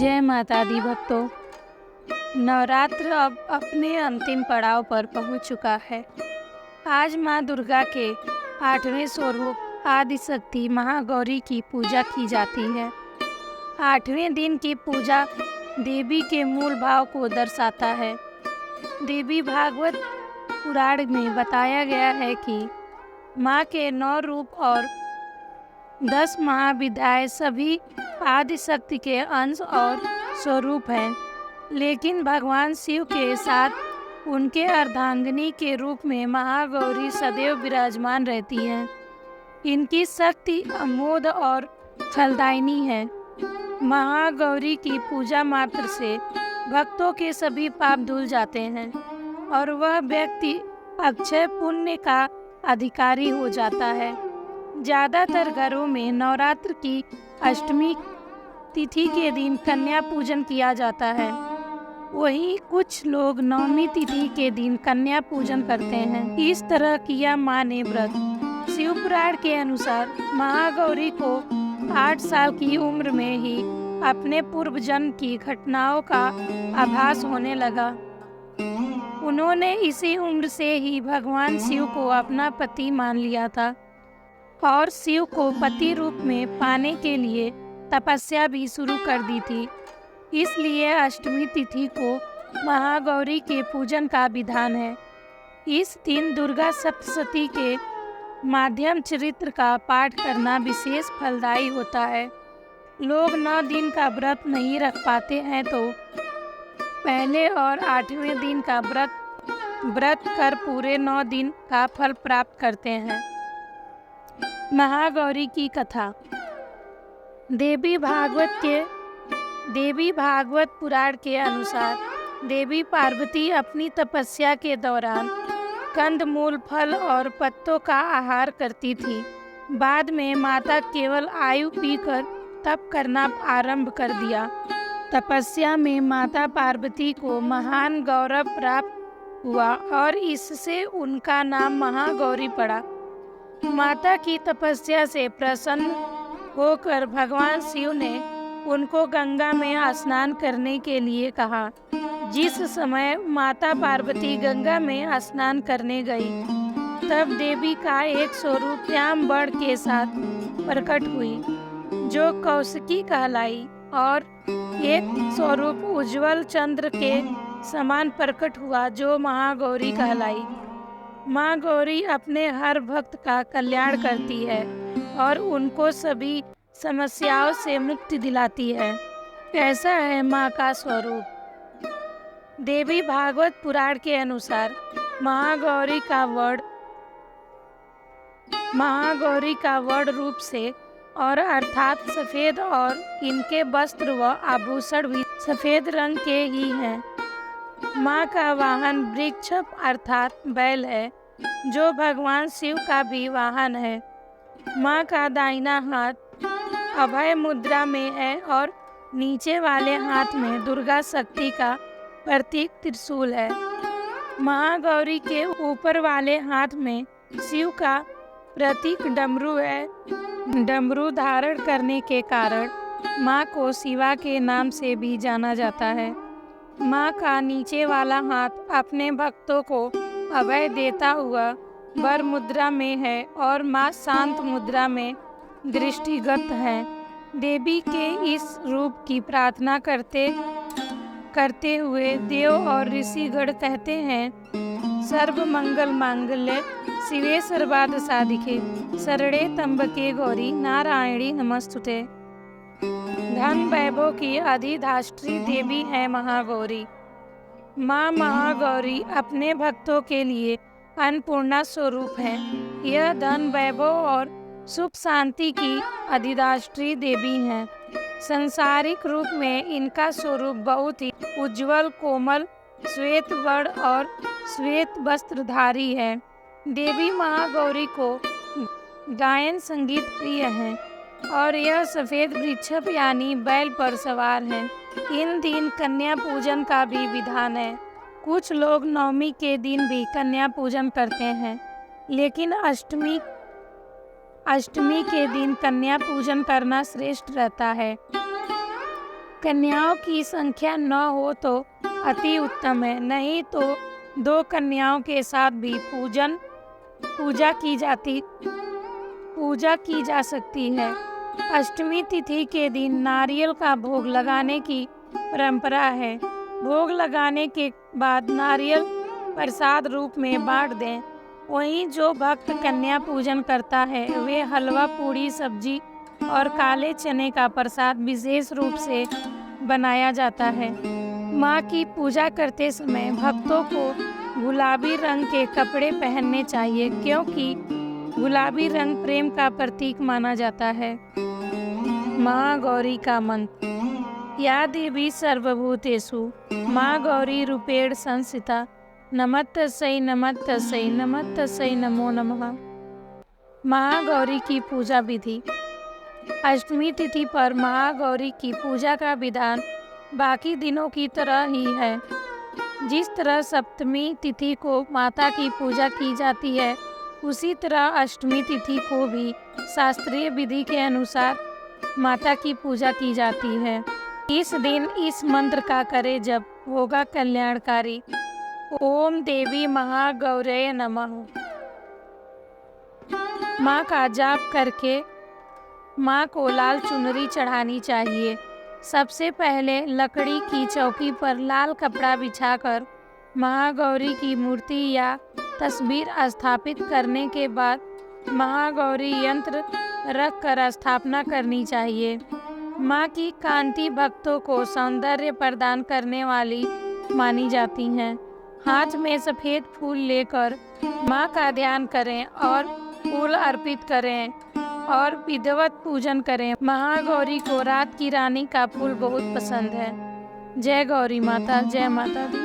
जय माता दी भक्तों। नवरात्र अब अपने अंतिम पड़ाव पर पहुंच चुका है। आज माँ दुर्गा के 8वें स्वरूप आदिशक्ति महागौरी की पूजा की जाती है। 8वें दिन की पूजा देवी के मूल भाव को दर्शाता है। देवी भागवत पुराण में बताया गया है कि माँ के 9 रूप और 10 महाविद्याएं सभी आदिशक्ति के अंश और स्वरूप हैं, लेकिन भगवान शिव के साथ उनके अर्धांगिनी के रूप में महागौरी सदैव विराजमान रहती हैं। इनकी शक्ति अमोघ और फलदायिनी है। महागौरी की पूजा मात्र से भक्तों के सभी पाप धुल जाते हैं और वह व्यक्ति अक्षय पुण्य का अधिकारी हो जाता है। ज़्यादातर घरों में नवरात्र की अष्टमी तिथि के दिन कन्या पूजन किया जाता है। वहीं कुछ लोग नवमी तिथि के दिन कन्या पूजन करते हैं। इस तरह किया माँ ने व्रत। शिव पुराण के अनुसार महागौरी को 8 साल की उम्र में ही अपने पूर्व जन्म की घटनाओं का आभास होने लगा। उन्होंने इसी उम्र से ही भगवान शिव को अपना पति मान लिया था और शिव को पति रूप में पाने के लिए तपस्या भी शुरू कर दी थी। इसलिए अष्टमी तिथि को महागौरी के पूजन का विधान है। इस दिन दुर्गा सप्तशती के माध्यम चरित्र का पाठ करना विशेष फलदायी होता है। लोग 9 दिन का व्रत नहीं रख पाते हैं तो पहले और 8वें दिन का व्रत कर पूरे 9 दिन का फल प्राप्त करते हैं। महागौरी की कथा। देवी भागवत पुराण के अनुसार देवी पार्वती अपनी तपस्या के दौरान कंदमूल, फल और पत्तों का आहार करती थी। बाद में माता केवल आयु पीकर तप करना आरंभ कर दिया। तपस्या में माता पार्वती को महान गौरव प्राप्त हुआ और इससे उनका नाम महागौरी पड़ा। माता की तपस्या से प्रसन्न होकर भगवान शिव ने उनको गंगा में स्नान करने के लिए कहा। जिस समय माता पार्वती गंगा में स्नान करने गई, तब देवी का एक स्वरूप श्याम वर्ण के साथ प्रकट हुई, जो कौशिकी कहलाई, और एक स्वरूप उज्ज्वल चंद्र के समान प्रकट हुआ, जो महागौरी कहलाई। माँ गौरी अपने हर भक्त का कल्याण करती है और उनको सभी समस्याओं से मुक्ति दिलाती है। ऐसा है माँ का स्वरूप। देवी भागवत पुराण के अनुसार महागौरी का वर्ण रूप से और अर्थात सफ़ेद, और इनके वस्त्र व आभूषण भी सफ़ेद रंग के ही हैं। माँ का वाहन वृक्ष अर्थात बैल है, जो भगवान शिव का भी वाहन है। माँ का दाहिना हाथ अभय मुद्रा में है और नीचे वाले हाथ में दुर्गा शक्ति का प्रतीक त्रिशूल है। महागौरी के ऊपर वाले हाथ में शिव का प्रतीक डमरू है। डमरू धारण करने के कारण माँ को शिवा के नाम से भी जाना जाता है। माँ का नीचे वाला हाथ अपने भक्तों को अभय देता हुआ वर मुद्रा में है और माँ शांत मुद्रा में दृष्टिगत है। देवी के इस रूप की प्रार्थना करते हुए देव और ऋषिगण कहते हैं, सर्व मंगल मांगल्ये शिवे सर्वार्थ साधिके शरणे त्र्यंबके गौरी नारायणी नमस्तुते। धन वैभव की अधिष्ठात्री देवी है महागौरी। माँ महागौरी अपने भक्तों के लिए अन्नपूर्णा स्वरूप है। यह धन, वैभव और सुख शांति की अधिष्ठात्री देवी हैं। सांसारिक रूप में इनका स्वरूप बहुत ही उज्ज्वल, कोमल, श्वेत वर्ण और श्वेत वस्त्रधारी है। देवी महागौरी को गायन संगीत प्रिय है और यह सफ़ेद वृक्ष यानी बैल पर सवार है। इन दिन कन्या पूजन का भी विधान है। कुछ लोग नवमी के दिन भी कन्या पूजन करते हैं, लेकिन अष्टमी के दिन कन्या पूजन करना श्रेष्ठ रहता है। कन्याओं की संख्या 9 हो तो अति उत्तम है, नहीं तो 2 कन्याओं के साथ भी पूजा की जा सकती है। अष्टमी तिथि के दिन नारियल का भोग लगाने की परंपरा है। भोग लगाने के बाद नारियल प्रसाद रूप में बांट दें। वहीं जो भक्त कन्या पूजन करता है वे हलवा, पूड़ी, सब्जी और काले चने का प्रसाद विशेष रूप से बनाया जाता है। माँ की पूजा करते समय भक्तों को गुलाबी रंग के कपड़े पहनने चाहिए, क्योंकि गुलाबी रंग प्रेम का प्रतीक माना जाता है। महागौरी का मंत्र। या देवी सर्वभूतेषु माँ गौरी रूपेण संस्थिता नमस्तस्यै नमस्तस्यै नमस्तस्यै नमो नमः। महागौरी की पूजा विधि। अष्टमी तिथि पर महागौरी की पूजा का विधान बाकी दिनों की तरह ही है। जिस तरह सप्तमी तिथि को माता की पूजा की जाती है, उसी तरह अष्टमी तिथि को भी शास्त्रीय विधि के अनुसार माता की पूजा की जाती है। इस दिन इस मंत्र का करे जप होगा कल्याणकारी। ओम देवी महागौरये नमः। माँ का जाप करके माँ को लाल चुनरी चढ़ानी चाहिए। सबसे पहले लकड़ी की चौकी पर लाल कपड़ा बिछाकर महागौरी की मूर्ति या तस्वीर स्थापित करने के बाद महागौरी यंत्र रख कर स्थापना करनी चाहिए। माँ की कांति भक्तों को सौंदर्य प्रदान करने वाली मानी जाती हैं। हाथ में सफ़ेद फूल लेकर माँ का ध्यान करें और फूल अर्पित करें और विधिवत पूजन करें। महागौरी को रात की रानी का फूल बहुत पसंद है। जय गौरी माता, जय माता दी।